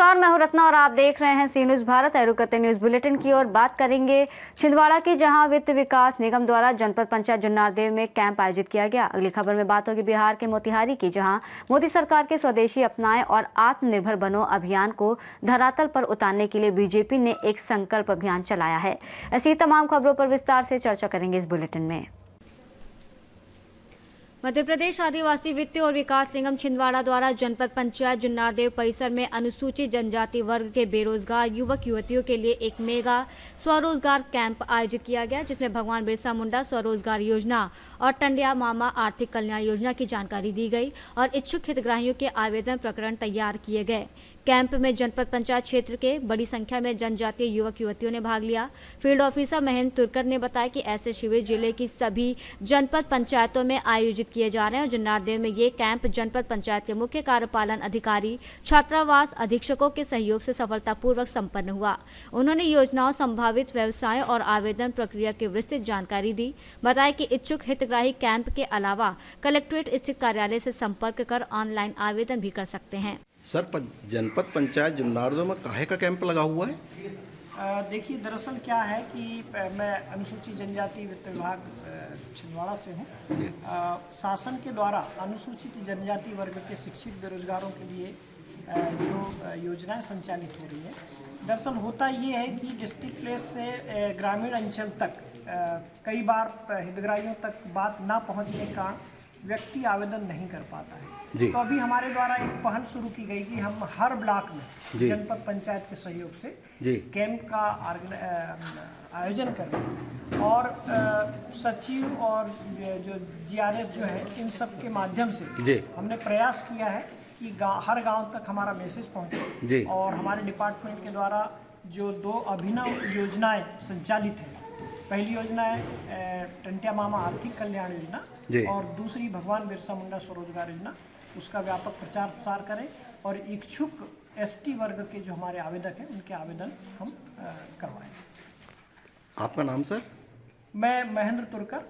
नमस्कार, मैं हूं रत्ना और आप देख रहे हैं सी न्यूज भारत। रुकते न्यूज बुलेटिन की ओर बात करेंगे छिंदवाड़ा की, जहां वित्त विकास निगम द्वारा जनपद पंचायत जुन्नारदेव में कैंप आयोजित किया गया। अगली खबर में बात होगी बिहार के मोतिहारी की, जहां मोदी सरकार के स्वदेशी अपनाएं और आत्मनिर्भर बनो अभियान को धरातल पर उतारने के लिए बीजेपी ने एक संकल्प अभियान चलाया है। ऐसी तमाम खबरों पर विस्तार से चर्चा करेंगे इस बुलेटिन में। मध्य प्रदेश आदिवासी वित्त और विकास निगम छिंदवाड़ा द्वारा जनपद पंचायत जुन्नारदेव परिसर में अनुसूचित जनजाति वर्ग के बेरोजगार युवक युवतियों के लिए एक मेगा स्वरोजगार कैंप आयोजित किया गया, जिसमें भगवान बिरसा मुंडा स्वरोजगार योजना और टंडिया मामा आर्थिक कल्याण योजना की जानकारी दी गई और इच्छुक हितग्राहियों के आवेदन प्रकरण तैयार किए गए। कैंप में जनपद पंचायत क्षेत्र के बड़ी संख्या में जनजातीय युवक युवतियों ने भाग लिया। फील्ड ऑफिसर महेंद्र तुर्कर ने बताया कि ऐसे शिविर जिले की सभी जनपद पंचायतों में आयोजित किए जा रहे हैं। जुन्नारदेव में ये कैंप जनपद पंचायत के मुख्य कार्यपालन अधिकारी, छात्रावास अधीक्षकों के सहयोग से सफलतापूर्वक संपन्न हुआ। उन्होंने योजनाओं, संभावित व्यवसायों और आवेदन प्रक्रिया की विस्तृत जानकारी दी। बताया कि इच्छुक हितग्राही कैंप के अलावा कलेक्ट्रेट स्थित कार्यालय से संपर्क कर ऑनलाइन आवेदन भी कर सकते हैं। सर, जनपद पंचायत जुन्नारदेव में काहे का कैंप लगा हुआ है? देखिए, दरअसल क्या है कि मैं अनुसूचित जनजाति वित्त विभाग छिंदवाड़ा से हूँ। शासन के द्वारा अनुसूचित जनजाति वर्ग के शिक्षित बेरोजगारों के लिए जो योजनाएं संचालित हो रही है, दरअसल होता ये है कि डिस्ट्रिक्ट प्लेस से ग्रामीण अंचल तक कई बार हितग्राहियों तक बात ना पहुँचने के कारण व्यक्ति आवेदन नहीं कर पाता है। तो अभी हमारे द्वारा एक पहल शुरू की गई कि हम हर ब्लॉक में जनपद पंचायत के सहयोग से कैंप का आयोजन कर रहे हैं और सचिव और जो जीआरएस जो है, इन सब के माध्यम से हमने प्रयास किया है कि हर गांव तक हमारा मैसेज पहुंचे। और हमारे डिपार्टमेंट के द्वारा जो 2 अभिनव योजनाएं संचालित हैं, पहली योजना है टंटिया मामा आर्थिक कल्याण योजना और दूसरी भगवान बिरसा मुंडा स्वरोजगार योजना, उसका व्यापक प्रचार प्रसार करें और इच्छुक एसटी वर्ग के जो हमारे आवेदक हैं उनके आवेदन हम करवाएं। आपका नाम सर? मैं महेंद्र तुर्कर,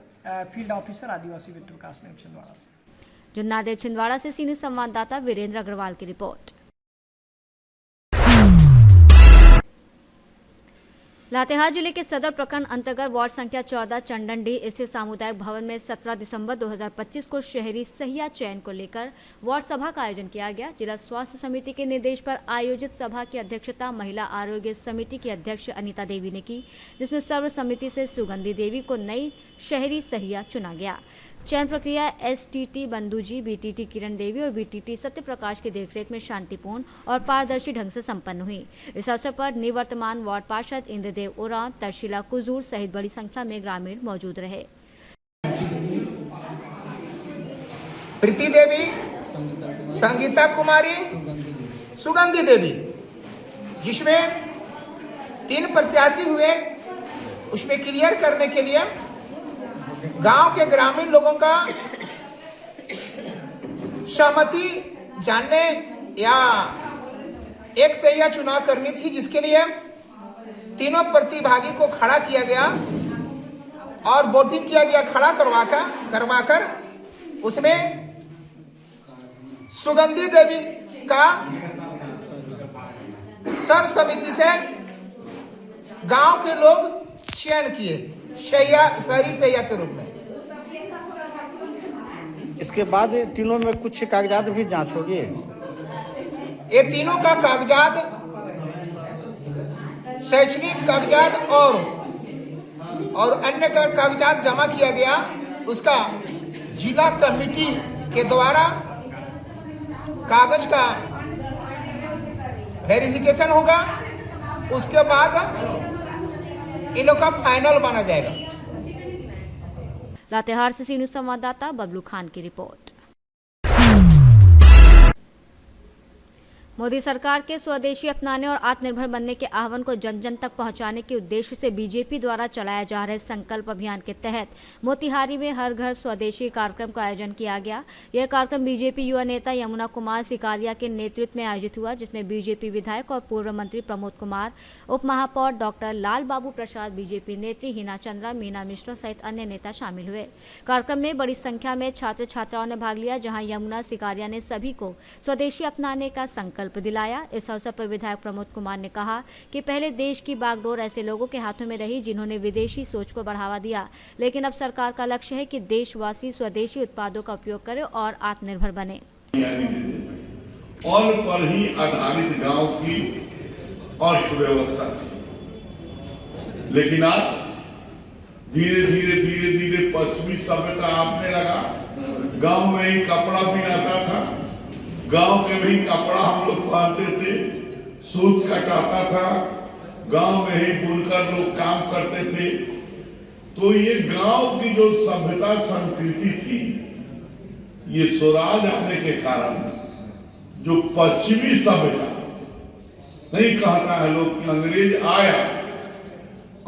फील्ड ऑफिसर आदिवासी वित्त विकास निगम छिंदवाड़ा से। जुन्नारदेव छिंदवाड़ा से सीनियर संवाददाता वीरेंद्र अग्रवाल की रिपोर्ट। लातेहार जिले के सदर प्रखंड अंतर्गत वार्ड संख्या 14 चंडनडी स्थित सामुदायिक भवन में 17 दिसंबर 2025 को शहरी सहिया चयन को लेकर वार्ड सभा का आयोजन किया गया। जिला स्वास्थ्य समिति के निर्देश पर आयोजित सभा की अध्यक्षता महिला आरोग्य समिति की अध्यक्ष अनीता देवी ने की, जिसमें सर्व समिति से सुगंधी देवी को नई शहरी सहिया चुना गया। चयन प्रक्रिया एसटीटी बंधुजी, बीटीटी किरण देवी और बीटीटी सत्य प्रकाश की देखरेख में शांतिपूर्ण और पारदर्शी ढंग से संपन्न हुई। इस अवसर पर निवर्तमान वार्ड पार्षद इंद्रदेव उरांव, तर्शीला कुजूर सहित बड़ी संख्या में ग्रामीण मौजूद रहे। प्रीति देवी, संगीता कुमारी, सुगंधी देवी, जिसमें 3 प्रत्याशी हुए, उसमें क्लियर करने के लिए गांव के ग्रामीण लोगों का सहमति जानने या एक सहिया चुनाव करनी थी, जिसके लिए तीनों प्रतिभागी को खड़ा किया गया और वोटिंग किया गया खड़ा करवाकर उसमें सुगंधी देवी का सर्व समिति से गांव के लोग चयन किए शहरी सहिया के रूप में। इसके बाद तीनों में कुछ कागजात भी जांच होगी। ये तीनों का कागजात, शैक्षणिक कागजात और अन्य का कागजात जमा किया गया। उसका जिला कमेटी के द्वारा कागज का वेरिफिकेशन होगा, उसके बाद इन लोग का फाइनल माना जाएगा। लातेहार से सीनियर संवाददाता बबलू खान की रिपोर्ट। मोदी सरकार के स्वदेशी अपनाने और आत्मनिर्भर बनने के आह्वान को जन जन तक पहुंचाने के उद्देश्य से बीजेपी द्वारा चलाया जा रहे संकल्प अभियान के तहत मोतिहारी में हर घर स्वदेशी कार्यक्रम का आयोजन किया गया। यह कार्यक्रम बीजेपी युवा नेता यमुना कुमार सिकारिया के नेतृत्व में आयोजित हुआ, जिसमें बीजेपी विधायक और पूर्व मंत्री प्रमोद कुमार, उप महापौर डॉक्टर लाल बाबू प्रसाद, बीजेपी नेत्री हिना चंद्रा, मीना मिश्रा सहित अन्य नेता शामिल हुए। कार्यक्रम में बड़ी संख्या में छात्र छात्राओं ने भाग लिया, जहाँ यमुना सिकारिया ने सभी को स्वदेशी अपनाने का संकल्प संकल्प दिलाया। इस अवसर पर विधायक प्रमोद कुमार ने कहा कि पहले देश की बागडोर ऐसे लोगों के हाथों में रही जिन्होंने विदेशी सोच को बढ़ावा दिया, लेकिन अब सरकार का लक्ष्य है कि देशवासी स्वदेशी उत्पादों का उपयोग करें और आत्मनिर्भर बने। अन्न पर ही आधारित गांव की अर्थव्यवस्था थी, लेकिन आज धीरे धीरे पश्चिमी सभ्यता आपने लगा। गांव में ही कपड़ा बिनाता था, गांव के भी कपड़ा हम लोग पहनते थे, सूत कटाता था, गांव में ही बुनकर लोग काम करते थे। तो ये गांव की जो सभ्यता संस्कृति थी, ये स्वराज आने के कारण जो पश्चिमी सभ्यता, नहीं कहता है लोग कि अंग्रेज आया,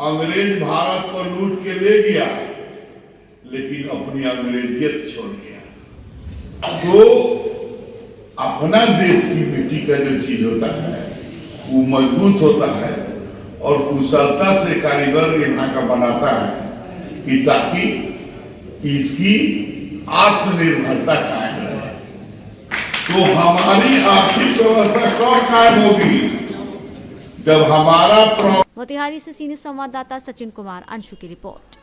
अंग्रेज भारत को लूट के ले गया, लेकिन अपनी अंग्रेजियत छोड़ गया। तो अपना देश की मिट्टी का जो चीज होता है वो मजबूत होता है और कुशलता से कारीगर यहाँ का बनाता है कि ताकि इसकी आत्मनिर्भरता कायम रहे। तो हमारी आर्थिक व्यवस्था कब कायम होगी? जब हमारा मोतिहारी से सीनियर संवाददाता सचिन कुमार, अंशु की रिपोर्ट।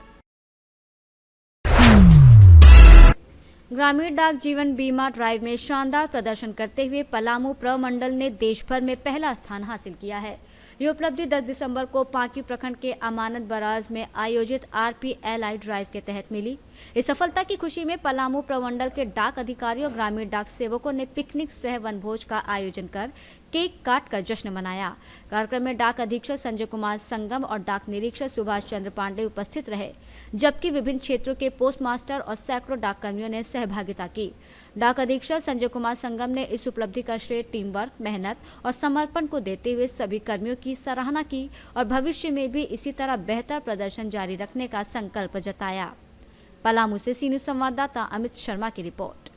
ग्रामीण डाक जीवन बीमा ड्राइव में शानदार प्रदर्शन करते हुए पलामू प्रमंडल ने देश भर में पहला स्थान हासिल किया है। ये उपलब्धि 10 दिसंबर को पांकी प्रखंड के अमानत बराज में आयोजित RPLI ड्राइव के तहत मिली। इस सफलता की खुशी में पलामू प्रमंडल के डाक अधिकारी और ग्रामीण डाक सेवकों ने पिकनिक सह वनभोज का आयोजन कर केक काट कर जश्न मनाया। कार्यक्रम में डाक अधीक्षक संजय कुमार संगम और डाक निरीक्षक सुभाष चंद्र पांडे उपस्थित रहे, जबकि विभिन्न क्षेत्रों के पोस्टमास्टर और सैकड़ों डाक कर्मियों ने सहभागिता की। डाक अधीक्षक संजय कुमार संगम ने इस उपलब्धि का श्रेय टीम वर्क, मेहनत और समर्पण को देते हुए सभी कर्मियों की सराहना की और भविष्य में भी इसी तरह बेहतर प्रदर्शन जारी रखने का संकल्प जताया। पलामू से सीनियर संवाददाता अमित शर्मा की रिपोर्ट।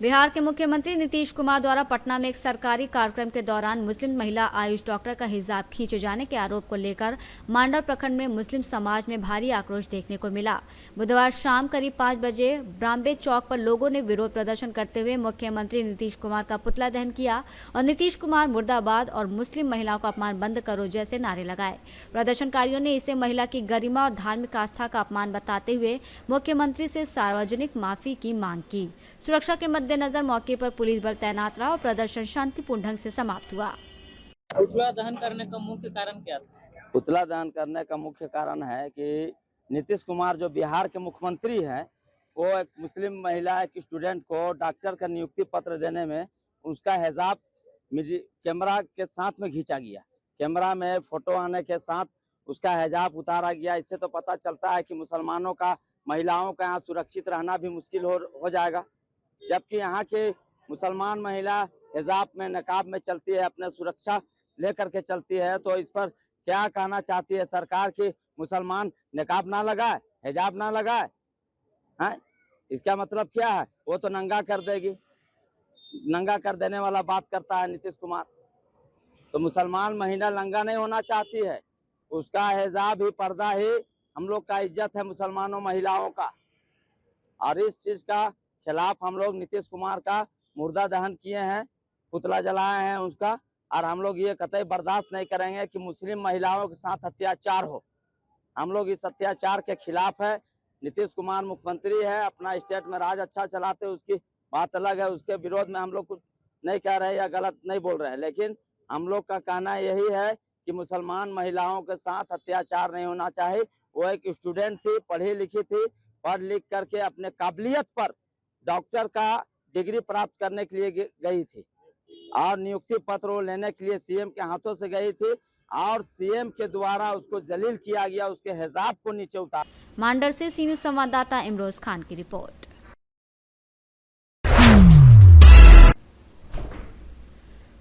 बिहार के मुख्यमंत्री नीतीश कुमार द्वारा पटना में एक सरकारी कार्यक्रम के दौरान मुस्लिम महिला आयुष डॉक्टर का हिजाब खींचे जाने के आरोप को लेकर मांडर प्रखंड में मुस्लिम समाज में भारी आक्रोश देखने को मिला। बुधवार शाम करीब 5 बजे ब्राम्बे चौक पर लोगों ने विरोध प्रदर्शन करते हुए मुख्यमंत्री नीतीश कुमार का पुतला दहन किया और नीतीश कुमार मुर्दाबाद और मुस्लिम महिलाओं का अपमान बंद करो जैसे नारे लगाए। प्रदर्शनकारियों ने इसे महिला की गरिमा और धार्मिक आस्था का अपमान बताते हुए मुख्यमंत्री से सार्वजनिक माफी की मांग की। सुरक्षा के मद्देनजर मौके पर पुलिस बल तैनात रहा और प्रदर्शन शांतिपूर्ण ढंग से समाप्त हुआ। पुतला दहन करने का मुख्य कारण क्या था? पुतला दहन करने का मुख्य कारण है कि नीतीश कुमार जो बिहार के मुख्यमंत्री हैं, वो एक मुस्लिम महिला एक स्टूडेंट को डॉक्टर का नियुक्ति पत्र देने में उसका हिजाब कैमरा के साथ में खींचा गया। कैमरा में फोटो आने के साथ उसका हिजाब उतारा गया। इससे तो पता चलता है कि मुसलमानों का, महिलाओं का यहाँ सुरक्षित रहना भी मुश्किल हो जाएगा, जबकि यहाँ के मुसलमान महिला हिजाब में, नकाब में चलती है, अपने सुरक्षा लेकर के चलती है। तो इस पर क्या कहना चाहती है सरकार कि मुसलमान नकाब ना लगाए, हिजाब ना लगाए? हैं, इसका मतलब क्या है? वो तो नंगा कर देगी, नंगा कर देने वाला बात करता है नीतीश कुमार। तो मुसलमान महिला नंगा नहीं होना चाहती है, उसका हिजाब ही, पर्दा ही हम लोग का इज्जत है मुसलमानों महिलाओं का। और इस चीज का खिलाफ हम लोग नीतीश कुमार का मुर्दा दहन किए हैं, पुतला जलाए हैं उसका, और हम लोग ये कतई बर्दाश्त नहीं करेंगे कि मुस्लिम महिलाओं के साथ अत्याचार हो। हम लोग इस अत्याचार के खिलाफ है। नीतीश कुमार मुख्यमंत्री है, अपना स्टेट में राज अच्छा चलाते, उसकी बात अलग है, उसके विरोध में हम लोग कुछ नहीं कह रहे या गलत नहीं बोल रहे हैं, लेकिन हम लोग का कहना यही है कि मुसलमान महिलाओं के साथ अत्याचार नहीं होना चाहिए। वो एक स्टूडेंट थी, पढ़ी लिखी थी, पढ़ लिख करके अपने काबिलियत पर डॉक्टर का डिग्री प्राप्त करने के लिए गई थी और नियुक्ति पत्र लेने के लिए सीएम के हाथों से गई थी और सीएम के द्वारा उसको जलील किया गया, उसके हिजाब को नीचे उतार। मांडर से सीनियर संवाददाता इमरोज खान की रिपोर्ट।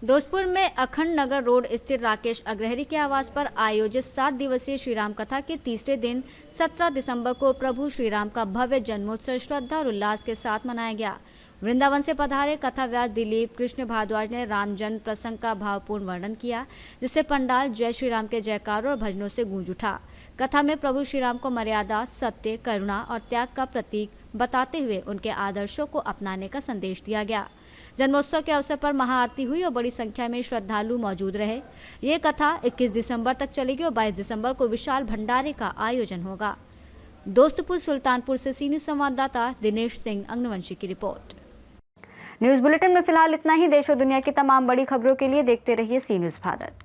दोस्तपुर में अखंड नगर रोड स्थित राकेश अग्रहरी के आवास पर आयोजित 7 दिवसीय श्रीराम कथा के तीसरे दिन 17 दिसंबर को प्रभु श्रीराम का भव्य जन्मोत्सव श्रद्धा और उल्लास के साथ मनाया गया। वृंदावन से पधारे कथा व्यास दिलीप कृष्ण भारद्वाज ने राम जन्म प्रसंग का भावपूर्ण वर्णन किया, जिससे पंडाल जय श्री राम के जयकारों और भजनों से गूंज उठा। कथा में प्रभु श्रीराम को मर्यादा, सत्य, करुणा और त्याग का प्रतीक बताते हुए उनके आदर्शों को अपनाने का संदेश दिया गया। जन्मोत्सव के अवसर पर महाआरती हुई और बड़ी संख्या में श्रद्धालु मौजूद रहे। ये कथा 21 दिसंबर तक चलेगी और 22 दिसंबर को विशाल भंडारे का आयोजन होगा। दोस्तपुर सुल्तानपुर से सी न्यूज संवाददाता दिनेश सिंह अंगनवंशी की रिपोर्ट। न्यूज बुलेटिन में फिलहाल इतना ही। देश और दुनिया की तमाम बड़ी खबरों के लिए देखते रहिए सी न्यूज भारत।